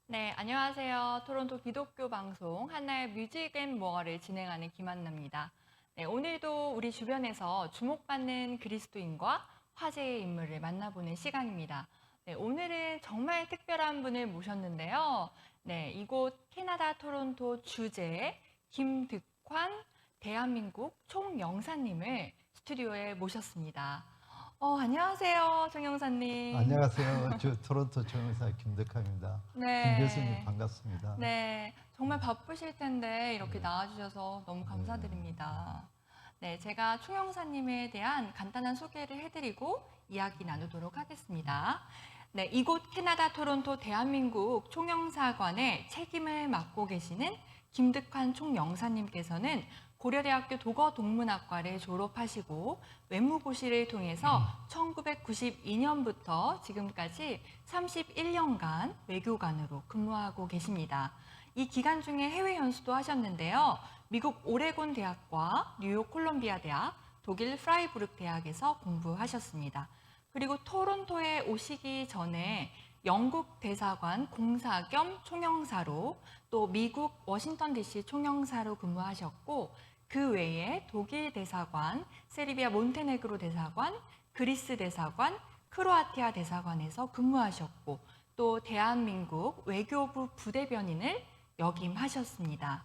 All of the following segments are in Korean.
네, 안녕하세요. 토론토 기독교 방송 한나의 뮤직 앤 모어를 진행하는 김한나입니다. 네, 오늘도 우리 주변에서 주목받는 그리스도인과 화제의 인물을 만나보는 시간입니다. 네, 오늘은 정말 특별한 분을 모셨는데요. 네, 이곳 캐나다 토론토 주재 김득환 대한민국 총영사님을 스튜디오에 모셨습니다. 안녕하세요, 총영사님. 안녕하세요. 토론토 총영사 김덕환입니다. 김 교수님 네. 반갑습니다. 네, 정말 바쁘실 텐데 이렇게 네. 나와주셔서 너무 감사드립니다. 네, 제가 총영사님에 대한 간단한 소개를 해드리고 이야기 나누도록 하겠습니다. 네, 이곳 캐나다 토론토 대한민국 총영사관의 책임을 맡고 계시는 김득환 총영사님께서는 고려대학교 도거동문학과를 졸업하시고 외무고시를 통해서 1992년부터 지금까지 31년간 외교관으로 근무하고 계십니다. 이 기간 중에 해외 연수도 하셨는데요. 미국 오레곤 대학과 뉴욕 콜롬비아 대학, 독일 프라이부르크 대학에서 공부하셨습니다. 그리고 토론토에 오시기 전에 영국 대사관 공사 겸 총영사로 또 미국 워싱턴 DC 총영사로 근무하셨고 그 외에 독일 대사관, 세르비아 몬테네그로 대사관, 그리스 대사관, 크로아티아 대사관에서 근무하셨고 또 대한민국 외교부 부대변인을 역임하셨습니다.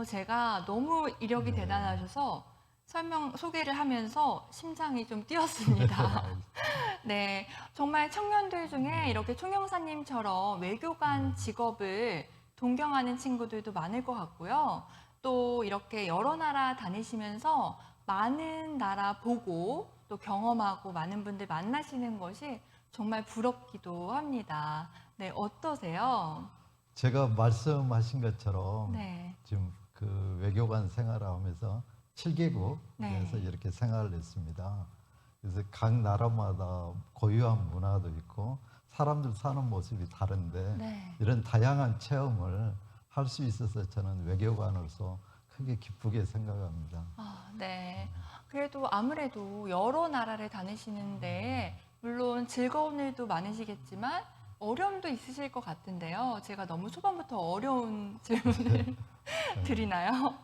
제가 너무 이력이 네. 대단하셔서 소개를 하면서 심장이 좀 뛰었습니다. 네, 정말 청년들 중에 이렇게 총영사님처럼 외교관 직업을 동경하는 친구들도 많을 것 같고요. 또 이렇게 여러 나라 다니시면서 많은 나라 보고 또 경험하고 많은 분들 만나시는 것이 정말 부럽기도 합니다. 네, 어떠세요? 제가 말씀하신 것처럼 네, 지금 그 외교관 생활을 하면서 7개국에서 네. 이렇게 생활을 했습니다. 그래서 각 나라마다 고유한 문화도 있고 사람들 사는 모습이 다른데 네. 이런 다양한 체험을 할 수 있어서 저는 외교관으로서 크게 기쁘게 생각합니다. 네. 그래도 아무래도 여러 나라를 다니시는데 물론 즐거운 일도 많으시겠지만 어려움도 있으실 것 같은데요. 제가 너무 초반부터 어려운 질문을 드리나요?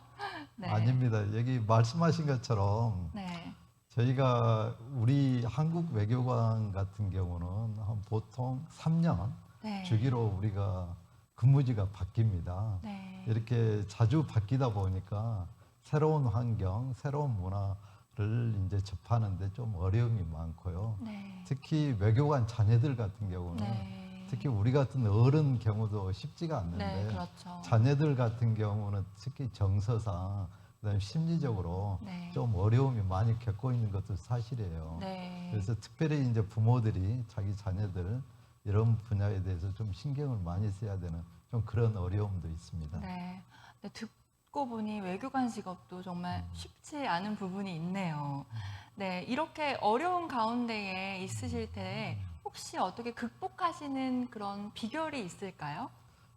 네. 아닙니다. 여기 말씀하신 것처럼 네. 저희가 우리 한국 외교관 같은 경우는 한 보통 3년 네. 주기로 우리가 근무지가 바뀝니다. 네. 이렇게 자주 바뀌다 보니까 새로운 환경, 새로운 문화를 이제 접하는데 좀 어려움이 많고요. 네. 특히 외교관 자녀들 같은 경우는 네. 특히 우리 같은 어른 경우도 쉽지가 네, 않는데 그렇죠. 자녀들 같은 경우는 특히 정서상 그다음에 심리적으로 네. 좀 어려움이 많이 겪고 있는 것도 사실이에요. 네. 그래서 특별히 이제 부모들이 자기 자녀들 이런 분야에 대해서 좀 신경을 많이 써야 되는 좀 그런 어려움도 있습니다. 네. 네, 듣고 보니 외교관 직업도 정말 쉽지 않은 부분이 있네요. 네, 이렇게 어려운 가운데에 있으실 때 혹시 어떻게 극복하시는 그런 비결이 있을까요?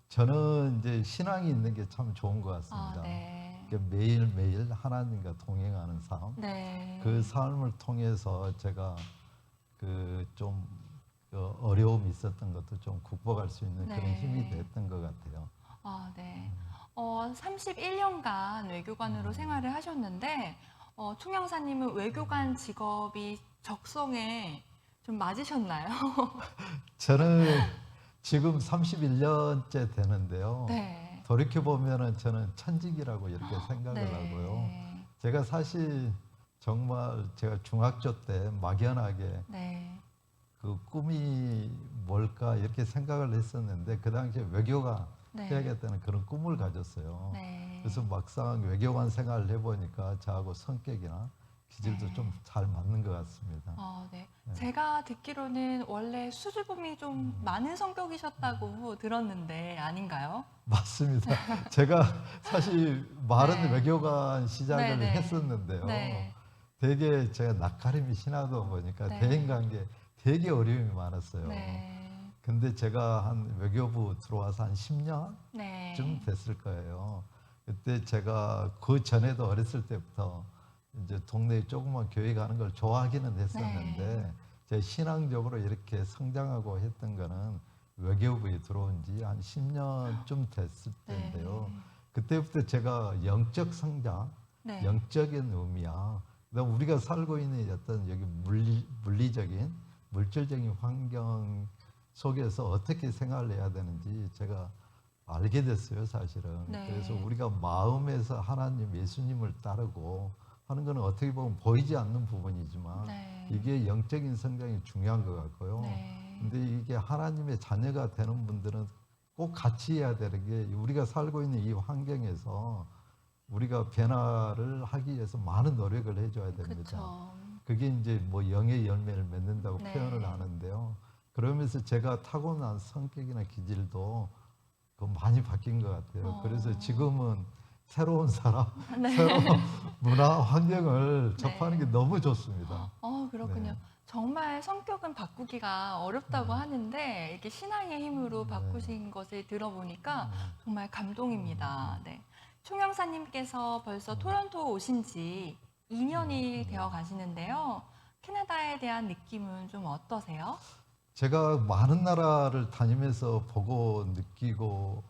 저는 이제 신앙이 있는 게 참 좋은 것 같습니다. 네. 그러니까 매일매일 하나님과 동행하는 삶, 네. 그 삶을 통해서 제가 그좀 어려움이 있었던 것도 좀 극복할 수 있는 그런 네. 힘이 됐던 것 같아요. 네. 31년간 외교관으로 생활을 하셨는데, 총영사님은 외교관 직업이 적성에 좀 맞으셨나요? 저는 지금 31년째 되는데요. 네. 돌이켜 보면은 저는 천직이라고 이렇게 생각을 하고요. 네. 제가 사실 정말 제가 중학교 때 막연하게 네. 그 꿈이 뭘까 이렇게 생각을 했었는데 그 당시에 외교가 네. 해야겠다는 그런 꿈을 가졌어요. 네. 그래서 막상 외교관 생활을 해보니까 저하고 성격이나 기질도 네. 좀 잘 맞는 것 같습니다. 네. 제가 듣기로는 원래 수줍음이 좀 많은 성격이셨다고 들었는데 아닌가요? 맞습니다. 제가 사실 말은 네. 외교관 시작을 네, 네. 했었는데요. 네. 되게 제가 낯가림이 심하다 보니까 네. 대인관계 되게 어려움이 많았어요. 네. 근데 제가 한 외교부 들어와서 한 10년쯤 네. 됐을 거예요. 그때 제가 그 전에도 어렸을 때부터 이제 동네에 조그만 교회 가는 걸 좋아하기는 했었는데 네. 제 신앙적으로 이렇게 성장하고 했던 거는 외교부에 들어온 지 한 10년쯤 됐을 때인데요. 네. 그때부터 제가 영적 성장, 네. 영적인 의미야. 그다음 우리가 살고 있는 어떤 여기 물리적인, 물질적인 환경 속에서 어떻게 생활을 해야 되는지 제가 알게 됐어요, 사실은. 네. 그래서 우리가 마음에서 하나님, 예수님을 따르고 하는 거는 어떻게 보면 보이지 않는 부분이지만 네. 이게 영적인 성장이 중요한 것 같고요. 네. 근데 이게 하나님의 자녀가 되는 분들은 꼭 같이 해야 되는 게 우리가 살고 있는 이 환경에서 우리가 변화를 하기 위해서 많은 노력을 해줘야 됩니다. 그렇죠. 그게 이제 뭐 영의 열매를 맺는다고 네. 표현을 하는데요. 그러면서 제가 타고난 성격이나 기질도 그 많이 바뀐 것 같아요. 그래서 지금은 새로운 사람, 네. 새로운 문화 환경을 접하는 네. 게 너무 좋습니다. 그렇군요. 네. 정말 성격은 바꾸기가 어렵다고 하는데 이렇게 신앙의 힘으로 바꾸신 것을 들어보니까 정말 감동입니다. 네. 총영사님께서 벌써 토론토 오신 지 2년이 되어 가시는데요. 캐나다에 대한 느낌은 좀 어떠세요? 제가 많은 나라를 다니면서 보고 느끼고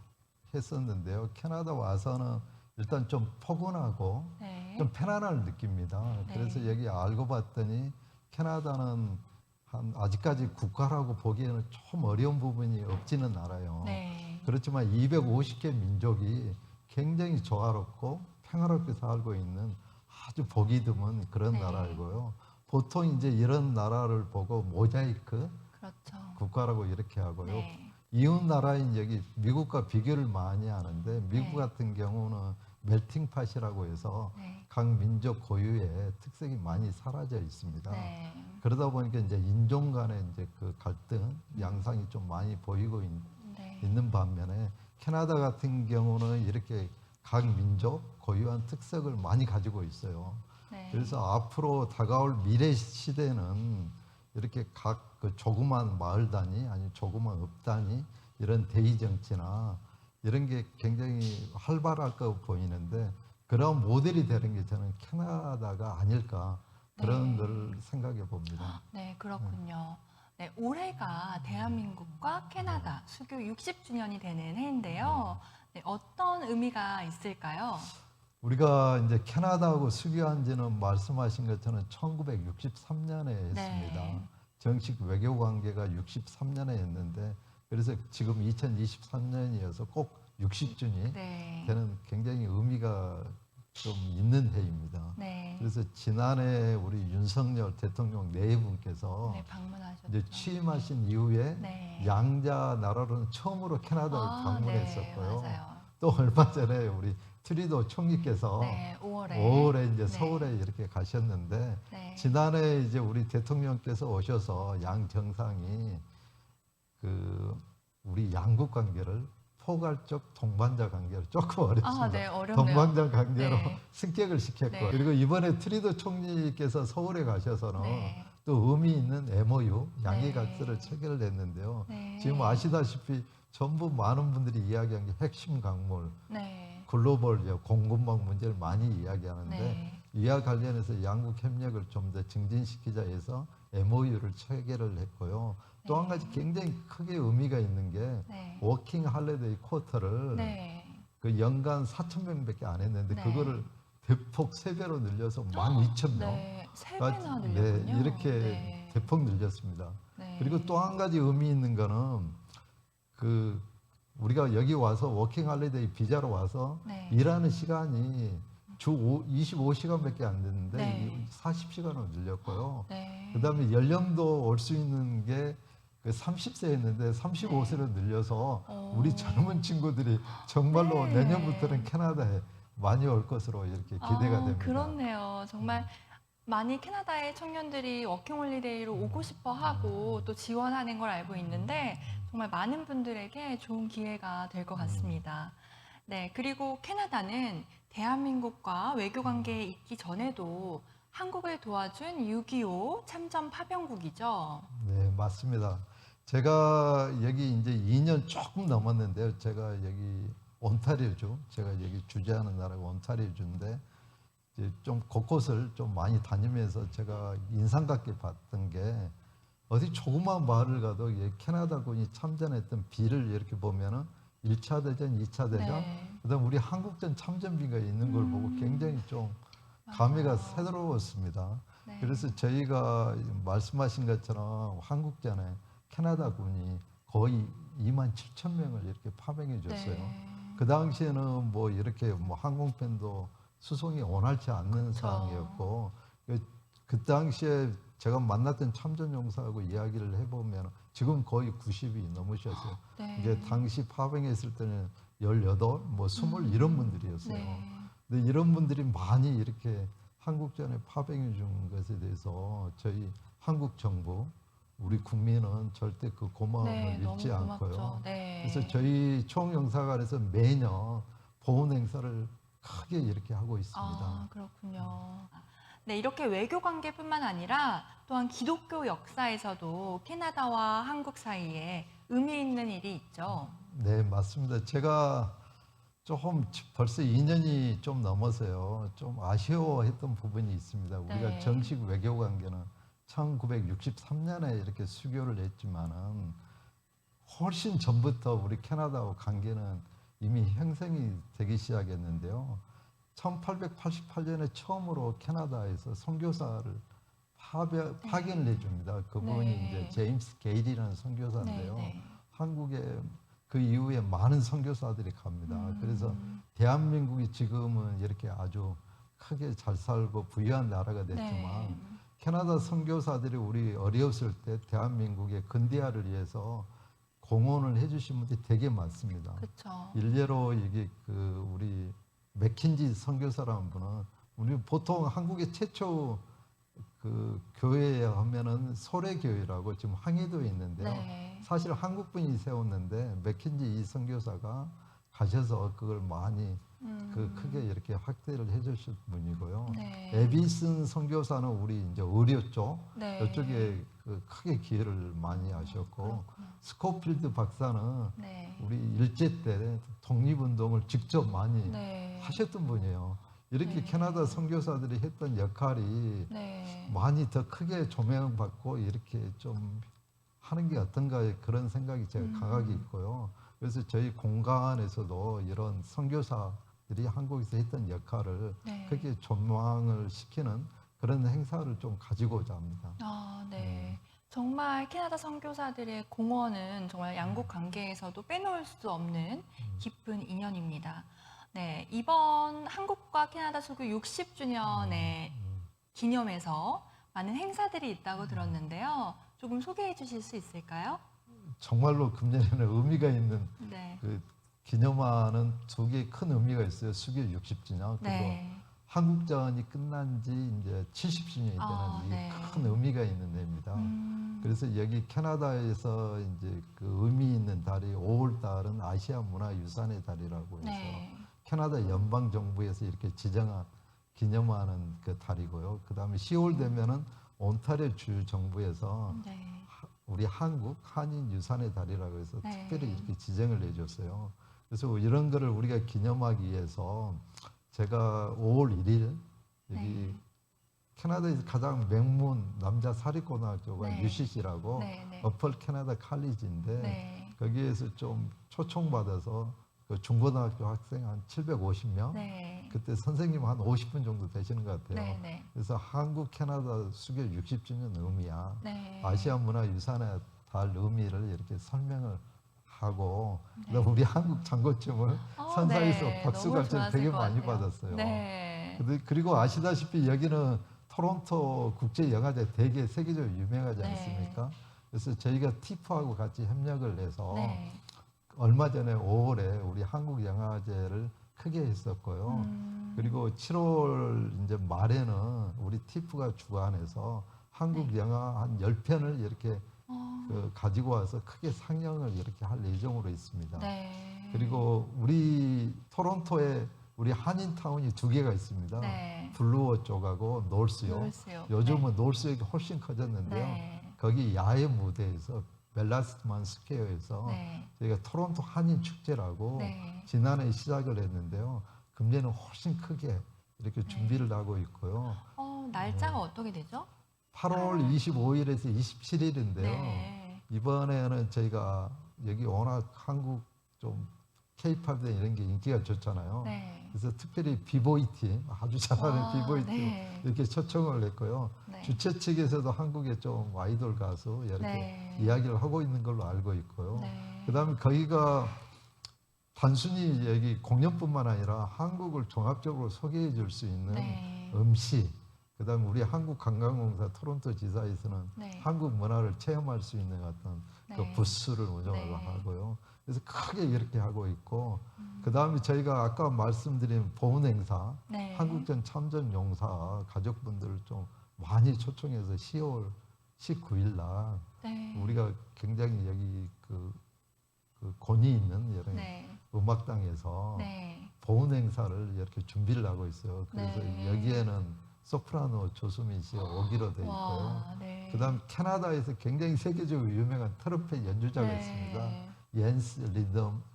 했었는데요. 캐나다 와서는 일단 좀 포근하고 네. 좀 편안함을 느낍니다. 네. 그래서 여기 알고 봤더니 캐나다는 아직까지 국가라고 보기에는 좀 어려운 부분이 없지는 않아요. 네. 그렇지만 250개 민족이 굉장히 조화롭고 평화롭게 살고 있는 아주 보기 드문 그런 네. 나라이고요. 보통 이제 이런 나라를 보고 모자이크 그렇죠. 국가라고 이렇게 하고요. 네. 이웃 나라인 여기 미국과 비교를 많이 하는데 미국 네. 같은 경우는 멜팅팟이라고 해서 네. 각 민족 고유의 특색이 많이 사라져 있습니다. 네. 그러다 보니까 이제 인종 간의 이제 그 갈등 양상이 좀 많이 보이고 네. 있는 반면에 캐나다 같은 경우는 이렇게 각 민족 고유한 특색을 많이 가지고 있어요. 네. 그래서 앞으로 다가올 미래 시대는 이렇게 각 그 조그만 마을 단위 아니면 조그만 읍 단위 이런 대의 정치나 이런 게 굉장히 활발할 거 보이는데 그런 모델이 되는 게 저는 캐나다가 아닐까 그런 네. 걸 생각해 봅니다. 네, 그렇군요. 네, 올해가 대한민국과 캐나다 수교 60주년이 되는 해인데요. 네, 어떤 의미가 있을까요? 우리가 이제 캐나다하고 수교한 지는 말씀하신 것처럼 1963년에 했습니다. 네. 정식 외교 관계가 63년에 했는데 그래서 지금 2023년이어서 꼭 60주년이 네. 되는 굉장히 의미가 좀 있는 해입니다. 네. 그래서 지난해 우리 윤석열 대통령 네 분께서 네, 방문하셨죠. 이제 취임하신 이후에 네. 양자 나라로는 처음으로 캐나다를 네, 방문했었고요. 맞아요. 또 얼마 전에 우리 트리도 총리께서 네, 5월에. 5월에 이제 네. 서울에 이렇게 가셨는데 네. 지난해 이제 우리 대통령께서 오셔서 양 정상이 그 우리 양국 관계를 포괄적 동반자 관계로 조금 어렵습니다. 네, 어렵네요. 동반자 관계로 네. 승격을 시켰고 네. 그리고 이번에 트리도 총리께서 서울에 가셔서는 네. 또 의미 있는 MOU 양해 네. 각서를 체결을 했는데요. 네. 지금 아시다시피 전부 많은 분들이 이야기한 게 핵심 강물 네. 글로벌 공급망 문제를 많이 이야기하는데 네. 이와 관련해서 양국 협력을 좀 더 증진시키자 해서 MOU를 체결을 했고요. 또 한 네. 가지 굉장히 크게 의미가 있는 게 네. 워킹 할리데이 쿼터를 네. 그 연간 4,000명밖에 안 했는데 네. 그거를 대폭 3배로 늘려서 12,000명. 네, 3배나 늘렸군요. 네, 이렇게 네. 대폭 늘렸습니다. 네. 그리고 또 한 가지 의미 있는 거는 그 우리가 여기 와서 워킹 할리데이 비자로 와서 네. 일하는 시간이 주 25시간밖에 안 됐는데 네. 40시간으로 늘렸고요. 네. 그다음에 연령도 올 수 있는 게 그 30세였는데 35세로 늘려서 우리 젊은 친구들이 정말로 네. 내년부터는 캐나다에 많이 올 것으로 이렇게 기대가 됩니다. 그렇네요. 정말 많이 캐나다의 청년들이 워킹홀리데이로 오고 싶어 하고 또 지원하는 걸 알고 있는데 정말 많은 분들에게 좋은 기회가 될 것 같습니다. 네, 그리고 캐나다는 대한민국과 외교 관계에 있기 전에도 한국을 도와준 6.25 참전 파병국이죠. 네, 맞습니다. 제가 여기 이제 2년 조금 넘었는데요. 제가 여기 온타리오주, 제가 여기 주재하는 나라가 온타리오주인데 이제 좀 곳곳을 좀 많이 다니면서 제가 인상 깊게 봤던 게 어디 조그마한 마을을 가도 캐나다군이 참전했던 비를 이렇게 보면은 1차 대전, 2차 대전, 네. 그다음 우리 한국전 참전비가 있는 걸 보고 굉장히 좀 감회가 맞아요. 새로웠습니다. 네. 그래서 저희가 말씀하신 것처럼 한국전에 캐나다군이 거의 2만 7천 명을 이렇게 파병해 줬어요. 네. 그 당시에는 뭐 이렇게 뭐 항공편도 수송이 원활치 않는 그쵸. 상황이었고 그 당시에 제가 만났던 참전용사하고 이야기를 해보면 지금 거의 90이 넘으셨어요. 네. 이제 당시 파병했을 때는 18, 뭐 20 이런 분들이었어요. 네. 근데 이런 분들이 많이 이렇게 한국전에 파병해 준 것에 대해서 저희 한국 정부, 우리 국민은 절대 그 고마움을 네, 너무 잊지 않고요. 고맙죠. 네. 그래서 저희 총영사관에서 매년 보훈 행사를 크게 이렇게 하고 있습니다. 아, 그렇군요. 네, 이렇게 외교 관계뿐만 아니라 또한 기독교 역사에서도 캐나다와 한국 사이에 의미 있는 일이 있죠. 네, 맞습니다. 제가 조금 벌써 2년이 좀 넘어서요. 좀 아쉬워했던 부분이 있습니다. 우리가 네. 정식 외교 관계는 1963년에 이렇게 수교를 했지만은 훨씬 전부터 우리 캐나다와 관계는 이미 형성이 되기 시작했는데요. 1888년에 처음으로 캐나다에서 선교사를 파견을 해줍니다. 그분이 네. 이제 제임스 게일이라는 선교사인데요. 네, 네. 한국에 그 이후에 많은 선교사들이 갑니다. 그래서 대한민국이 지금은 이렇게 아주 크게 잘 살고 부유한 나라가 됐지만 네. 캐나다 선교사들이 우리 어려웠을 때 대한민국의 근대화를 위해서 공헌을 해주신 분들이 되게 많습니다. 그렇죠. 일례로 이게 그 우리 맥킨지 선교사라는 분은 우리 보통 한국의 최초 그 교회 하면은 소래교회라고 지금 항해도에 있는데요. 네. 사실 한국 분이 세웠는데 맥킨지 이 선교사가 가셔서 그걸 많이 그 크게 이렇게 확대를 해주실 분이고요. 네. 에비슨 선교사는 우리 이제 의료 쪽 네. 이쪽에 그 크게 기여를 많이 하셨고 그렇구나. 스코필드 박사는 네. 우리 일제 때 독립운동을 직접 많이 네. 하셨던 분이에요. 이렇게 네. 캐나다 선교사들이 했던 역할이 네. 많이 더 크게 조명받고 이렇게 좀 하는 게 어떤가 그런 생각이 제가 강하게 있고요. 그래서 저희 공간에서도 이런 선교사들이 한국에서 했던 역할을 네. 크게 전망을 시키는 그런 행사를 좀 가지고자 합니다. 아, 네. 정말 캐나다 선교사들의 공헌은 정말 양국 관계에서도 빼놓을 수 없는 깊은 인연입니다. 네, 이번 한국과 캐나다 수교 60주년의 기념해서 많은 행사들이 있다고 들었는데요. 조금 소개해 주실 수 있을까요? 정말로 금년에는 의미가 있는 네. 그 기념하는 두 개의 큰 의미가 있어요. 수교 60주년 그리고 네. 한국전이 끝난 지 이제 70주년이 되는 아, 이 네. 큰 의미가 있는 데입니다. 그래서 여기 캐나다에서 이제 그 의미 있는 달이 5월 달은 아시아 문화유산의 달이라고 해서 네. 캐나다 연방 정부에서 이렇게 지정한 기념하는 그 달이고요. 그다음에 10월 되면은 온타리오 주 정부에서 네. 우리 한국 한인 유산의 달이라고 해서 네. 특별히 이렇게 지정을 해줬어요. 그래서 이런 거를 우리가 기념하기 위해서 제가 5월 1일 여기 네. 캐나다에서 가장 명문 남자 사립고등학교가 네. UCC라고 네, 네. 어펄 캐나다 칼리지인데 네. 거기에서 좀 초청받아서 그 중고등학교 학생 한 750명 네. 그때 선생님 한 50분 정도 되시는 것 같아요. 네, 네. 그래서 한국 캐나다 수교 60주년 의미야 네. 아시아 문화유산의 달 의미를 이렇게 설명을 하고 네. 그다음 우리 한국 장고침을 선사에서 네. 박수가 너무 좋았을 되게 것 많이 같아요. 받았어요. 네. 그리고 아시다시피 여기는 토론토 국제영화제 되게 세계적으로 유명하지 네. 않습니까? 그래서 저희가 티프하고 같이 협력을 해서 네. 얼마 전에 5월에 우리 한국 영화제를 크게 했었고요. 그리고 7월 이제 말에는 우리 티프가 주관해서 한국 영화 한 10편을 이렇게 그 가지고 와서 크게 상영을 이렇게 할 예정으로 있습니다. 네. 그리고 우리 토론토에 우리 한인타운이 두 개가 있습니다. 네. 블루어 쪽하고 놀스요. 놀스요. 요즘은 놀스역이 훨씬 커졌는데요. 네. 거기 야외 무대에서 멜라스트만 스퀘어에서 네. 저희가 토론토 한인 축제라고 네. 지난해 시작을 했는데요. 금년은 훨씬 크게 이렇게 네. 준비를 하고 있고요. 날짜가 어떻게 되죠? 8월 25일에서 27일인데요. 네. 이번에는 저희가 여기 워낙 한국 좀 K-팝 이런 게 인기가 좋잖아요. 네. 그래서 특별히 비보이 팀, 아주 잘하는 와, 비보이 팀 네. 이렇게 초청을 했고요. 네. 주최 측에서도 한국에 좀 아이돌 가수 이렇게 네. 이야기를 하고 있는 걸로 알고 있고요. 네. 그다음에 거기가 단순히 여기 공연뿐만 아니라 한국을 종합적으로 소개해 줄 수 있는 네. 음식, 그다음에 우리 한국관광공사 토론토 지사에서는 네. 한국 문화를 체험할 수 있는 어떤 그 네. 부스를 운영을 네. 하고요. 그래서 크게 이렇게 하고 있고, 그다음에 저희가 아까 말씀드린 보훈 행사, 네. 한국전 참전 용사 가족분들을 좀 많이 초청해서 10월 19일 날 네. 우리가 굉장히 여기 그 권위 있는 이런 네. 음악당에서 네. 보훈 행사를 이렇게 준비를 하고 있어요. 그래서 네. 여기에는 소프라노 조수민 씨가 오기로 돼 있고요. 와, 네. 그다음 캐나다에서 굉장히 세계적으로 유명한 트럼펫 연주자가 네. 있습니다. 옌스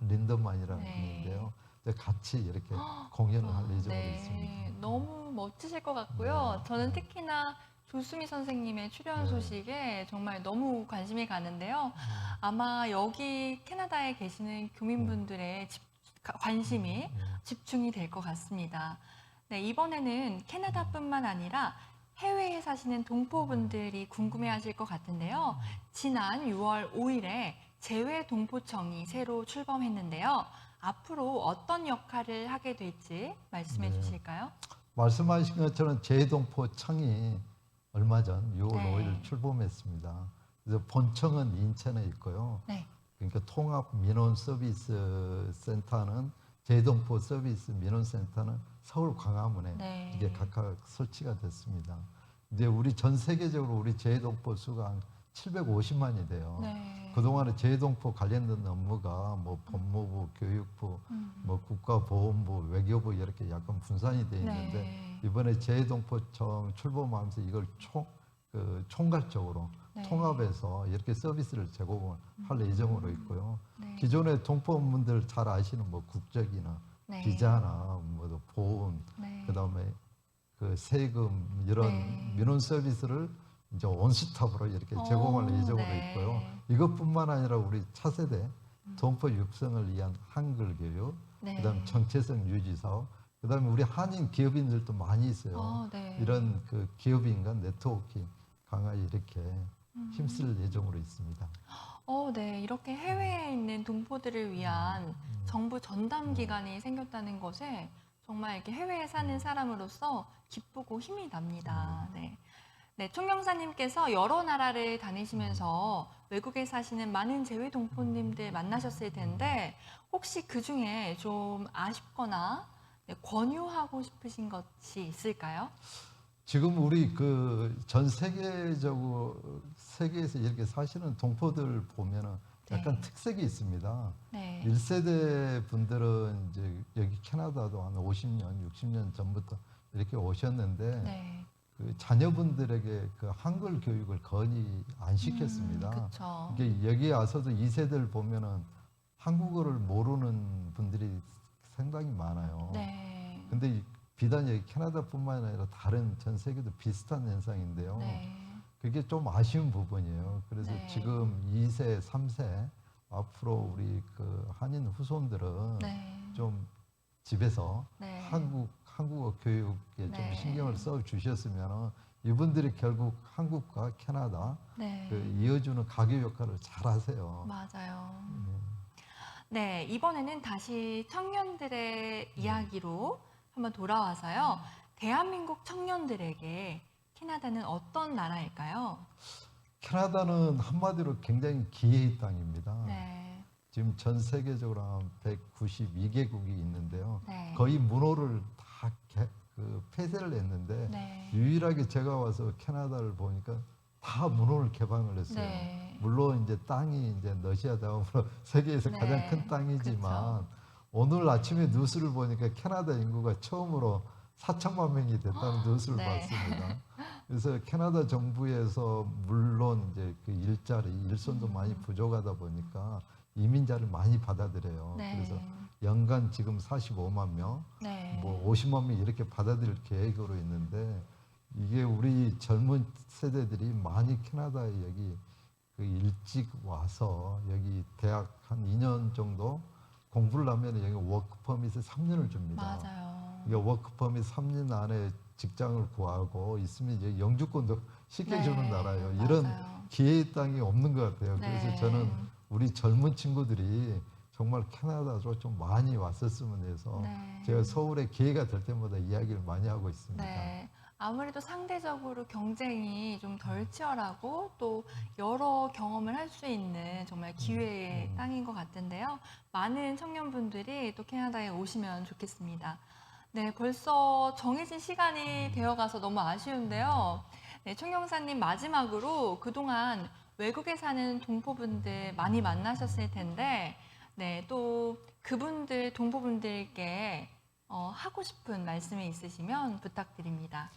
린더만이라는 네. 분인데요. 이제 같이 이렇게 공연을 할 예정으로 네. 있습니다. 너무 멋지실 것 같고요. 네. 저는 특히나 조수미 선생님의 출연 네. 소식에 정말 너무 관심이 가는데요. 아마 여기 캐나다에 계시는 교민분들의 관심이 집중이 될 것 같습니다. 네, 이번에는 캐나다뿐만 아니라 해외에 사시는 동포분들이 궁금해하실 것 같은데요. 지난 6월 5일에 재외동포청이 새로 출범했는데요. 앞으로 어떤 역할을 하게 될지 말씀해 네. 주실까요? 말씀하신 것처럼 재동포청이 얼마 전 6월 네. 5일 출범했습니다. 그래서 본청은 인천에 있고요. 네. 그러니까 통합 민원 서비스 센터는 재동포 서비스 민원 센터는 서울 광화문에 네. 이게 각각 설치가 됐습니다. 이제 우리 전 세계적으로 우리 재동포 수가 한 750만이 돼요. 네. 그동안에 재동포 관련된 업무가 뭐 법무부, 교육부, 뭐 국가보훈부, 외교부 이렇게 약간 분산이 돼 있는데 네. 이번에 재동포청 출범하면서 이걸 총괄적으로 네. 통합해서 이렇게 서비스를 제공을 할 예정으로 있고요. 네. 기존의 동포분들 잘 아시는 뭐 국적이나 네. 비자나 뭐 보훈, 네. 그다음에 그 세금 이런 네. 민원 서비스를 이제 원스톱으로 이렇게 제공할 예정으로 네. 있고요. 이것뿐만 아니라 우리 차세대 동포 육성을 위한 한글 교육, 네. 그다음 정체성 유지 사업, 그다음에 우리 한인 기업인들도 많이 있어요. 네. 이런 그 기업인과 네트워킹 강화에 이렇게 힘쓸 예정으로 있습니다. 네. 이렇게 해외에 있는 동포들을 위한 정부 전담 기관이 생겼다는 것에 정말 이렇게 해외에 사는 사람으로서 기쁘고 힘이 납니다. 네. 네, 총영사님께서 여러 나라를 다니시면서 외국에 사시는 많은 재외 동포님들 만나셨을 텐데 혹시 그 중에 좀 아쉽거나 권유하고 싶으신 것이 있을까요? 지금 우리 그 전 세계적으로 세계에서 이렇게 사시는 동포들 보면은 약간 네. 특색이 있습니다. 네. 1세대 분들은 이제 여기 캐나다도 한 50년, 60년 전부터 이렇게 오셨는데 네. 그 자녀분들에게 그 한글 교육을 거의 안 시켰습니다. 그렇죠. 이게 여기 와서도 2세대를 보면은 한국어를 모르는 분들이 상당히 많아요. 네. 근데 비단 여기 캐나다뿐만 아니라 다른 전 세계도 비슷한 현상인데요. 네. 그게 좀 아쉬운 부분이에요. 그래서 네. 지금 2세, 3세 앞으로 우리 그 한인 후손들은 네. 좀 집에서 네. 한국어 교육에 좀 네. 신경을 써 주셨으면 이분들이 결국 한국과 캐나다 네. 그 이어주는 가교 역할을 잘 하세요. 맞아요. 네, 이번에는 다시 청년들의 이야기로 한번 돌아와서요. 대한민국 청년들에게 캐나다는 어떤 나라일까요? 캐나다는 한마디로 굉장히 기회의 땅입니다. 네. 지금 전 세계적으로 한 192개국이 있는데요. 네. 거의 문호를 다 폐쇄를 했는데 네. 유일하게 제가 와서 캐나다를 보니까 다 문호를 개방을 했어요. 네. 물론 이제 땅이 이제 러시아 다음으로 세계에서 네. 가장 큰 땅이지만 그쵸. 오늘 아침에 뉴스를 보니까 캐나다 인구가 처음으로 4천만 명이 됐다는 뉴스를 네. 봤습니다. 그래서 캐나다 정부에서 물론 이제 그 일손도 많이 부족하다 보니까 이민자를 많이 받아들여요. 네. 그래서 연간 지금 45만 명, 네. 뭐 50만 명 이렇게 받아들일 계획으로 있는데 이게 우리 젊은 세대들이 많이 캐나다에 여기 그 일찍 와서 여기 대학 한 2년 정도 공부를 하면 여기 워크퍼밋을 3년을 줍니다. 맞아요. 이게 워크퍼밋 3년 안에 직장을 구하고 있으면 이제 영주권도 쉽게 주는 네, 나라예요. 이런 맞아요. 기회의 땅이 없는 것 같아요. 네. 그래서 저는 우리 젊은 친구들이 정말 캐나다로 좀 많이 왔었으면 해서 네. 제가 서울에 기회가 될 때마다 이야기를 많이 하고 있습니다. 네. 아무래도 상대적으로 경쟁이 좀 덜 치열하고 또 여러 경험을 할 수 있는 정말 기회의 땅인 것 같은데요. 많은 청년분들이 또 캐나다에 오시면 좋겠습니다. 네, 벌써 정해진 시간이 되어가서 너무 아쉬운데요. 네, 총영사님 마지막으로 그동안 외국에 사는 동포분들 많이 만나셨을 텐데, 네, 또 그분들, 동포분들께 하고 싶은 말씀이 있으시면 부탁드립니다.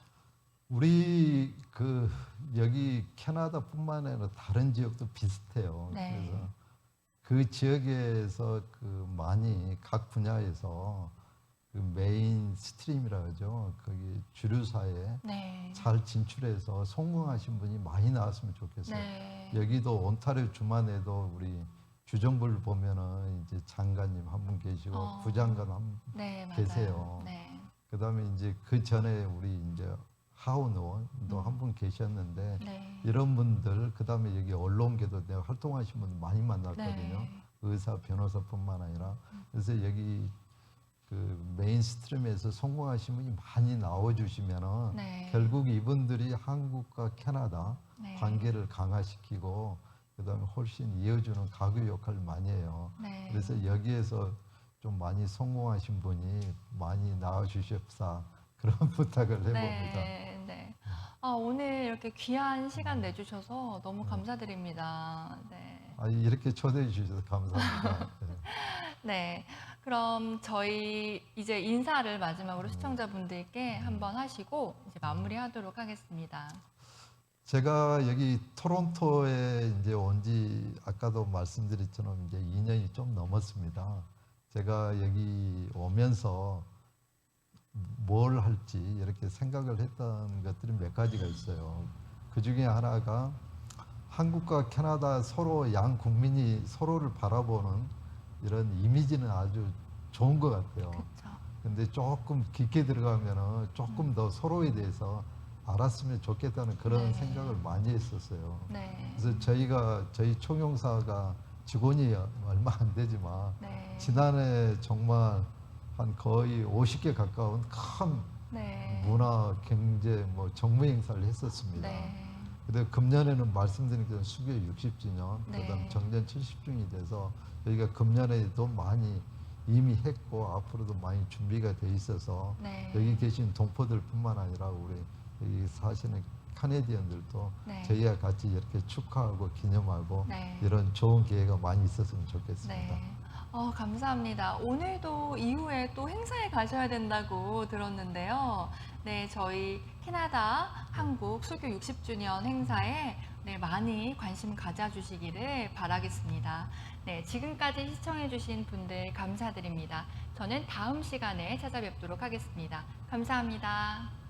우리 그 여기 캐나다뿐만 아니라 다른 지역도 비슷해요. 네. 그래서 그 지역에서 그 많이 각 분야에서 그 메인 스트림이라 그러죠. 거기 주류사에 네. 잘 진출해서 성공하신 분이 많이 나왔으면 좋겠어요. 네. 여기도 온타리오 주만에도 우리 주정부를 보면은 이제 장관님 한 분 계시고 부장관 한 분 네, 맞아요. 계세요. 네. 그다음에 이제 그 전에 우리 이제 하원 의원도 한 분 계셨는데 네. 이런 분들 그다음에 여기 언론계도 내가 활동하신 분 많이 만났거든요. 네. 의사, 변호사뿐만 아니라 그래서 여기 그 메인스트림에서 성공하신 분이 많이 나와주시면은 네. 결국 이분들이 한국과 캐나다 네. 관계를 강화시키고 그다음에 훨씬 이어주는 가교 역할을 많이 해요. 네. 그래서 여기에서 좀 많이 성공하신 분이 많이 나와주십사 그런 부탁을 해봅니다. 네, 네. 오늘 이렇게 귀한 시간 내주셔서 너무 감사드립니다. 네. 이렇게 초대해 주셔서 감사합니다. 네. 네. 그럼 저희 이제 인사를 마지막으로 시청자분들께 한번 하시고 이제 마무리하도록 하겠습니다. 제가 여기 토론토에 이제 온 지 아까도 말씀드렸처럼 이제 2년이 좀 넘었습니다. 제가 여기 오면서 뭘 할지 이렇게 생각을 했던 것들이 몇 가지가 있어요. 그 중에 하나가 한국과 캐나다 서로 양 국민이 서로를 바라보는 이런 이미지는 아주 좋은 것 같아요. 그렇죠. 근데 조금 깊게 들어가면은 조금 더 서로에 대해서 알았으면 좋겠다는 그런 네. 생각을 많이 했었어요. 네. 그래서 저희 총영사가 직원이 얼마 안 되지만 네. 지난해 정말 한 거의 50개 가까운 큰 네. 문화, 경제, 뭐 정무 행사를 했었습니다. 네. 근데 금년에는 말씀드린 것처럼 수교 60주년, 네. 그다음 정전 70주년이 돼서 저희가 금년에도 많이 이미 했고 앞으로도 많이 준비가 돼 있어서 네. 여기 계신 동포들뿐만 아니라 우리 여기 사시는 카네디언들도 네. 저희와 같이 이렇게 축하하고 기념하고 네. 이런 좋은 기회가 많이 있었으면 좋겠습니다. 네. 감사합니다. 오늘도 이후에 또 행사에 가셔야 된다고 들었는데요. 네, 저희 캐나다 한국 수교 60주년 행사에 네, 많이 관심 가져주시기를 바라겠습니다. 네, 지금까지 시청해주신 분들 감사드립니다. 저는 다음 시간에 찾아뵙도록 하겠습니다. 감사합니다.